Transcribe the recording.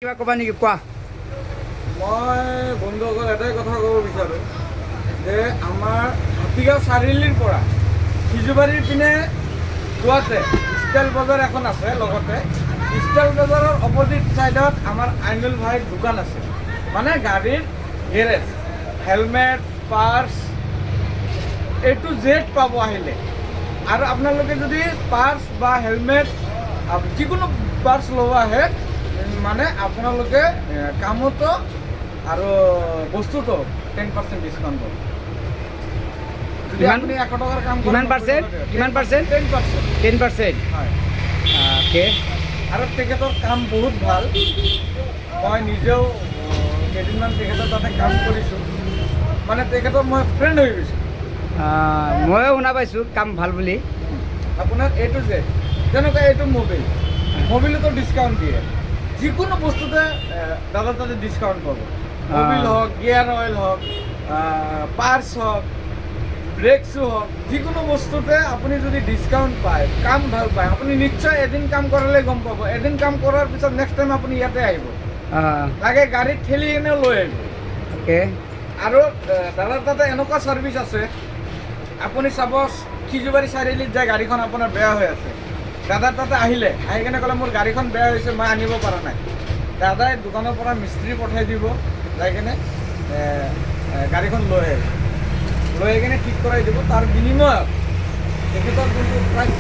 কিবা ক'বা নেকি কোৱা? মই বন্ধুসকল এটাই কথা ক'ব বিচাৰোঁ যে আমাৰ হাতীগাঁও চাৰিআলিৰ পৰা সিজুবাৰীৰ পিনে যোৱাতে ষ্টাইল বজাৰ এখন আছে। লগতে ষ্টাইল বজাৰৰ অপজিট ছাইডত আমাৰ আইনুল ভাইৰ দোকান আছে, মানে গাড়ীৰ garage, helmet, purse A to Z পাব আহিলে। আৰু আপোনালোকে যদি পাৰ্চ বা হেলমেট যিকোনো পাৰ্চ ল'ব আহে মানে আপোনালোকে কামতো আৰু বস্তুটো 10% ডিছকাউণ্ট পাব। যদি আপুনি 100 টকাৰ কাম কিমান পাৰ্চেণ্ট? কিমান পাৰ্চেণ্ট? 10%। 10%। হয়। অ'কে। আৰু তেখেতৰ কাম বহুত ভাল। মই নিজেও কেইদিনমান তেখেতৰ তাতে কাম কৰিছোঁ, মানে তেখেতৰ মই ফ্ৰেণ্ড হৈ গৈছোঁ। ময়ো শুনা পাইছোঁ কাম ভাল বুলি। আপোনাৰ A to Z, যেনেকুৱা এইটো মবিলতো ডিছকাউণ্ট দিয়ে। যিকোনো বস্তুতে দাদা তাতে ডিছকাউণ্ট পাব। মবিল হওক, গিয়াৰ অইল হওক, পাৰ্চ হওক, ব্ৰেকছো হওক, যিকোনো বস্তুতে আপুনি যদি ডিছকাউণ্ট পায়, কাম ভাল পায়, আপুনি নিশ্চয় এদিন কাম কৰালে গম পাব। এদিন কাম কৰাৰ পিছত নেক্সট টাইম আপুনি ইয়াতে আহিব, লাগে গাড়ীত ঠেলি এনেও লৈ আহিব। অ'কে। আৰু দাদাৰ তাতে এনেকুৱা ছাৰ্ভিচ আছে, আপুনি চাব সিজুবাৰী চাৰিআলিত যায় গাড়ীখন আপোনাৰ বেয়া হৈ আছে, দাদাৰ তাতে আহিলে, আহি কেনে ক'লে মোৰ গাড়ীখন বেয়া হৈছে, মই আনিব পৰা নাই, দাদাই দোকানৰ পৰা মিস্ত্ৰী পঠাই দিব, যাই কেনে গাড়ীখন লৈ আহিব, লৈ আহি কেনে ঠিক কৰাই দিব। তাৰ বিনিময়ত তেখেতৰ যোনটো প্ৰাইচ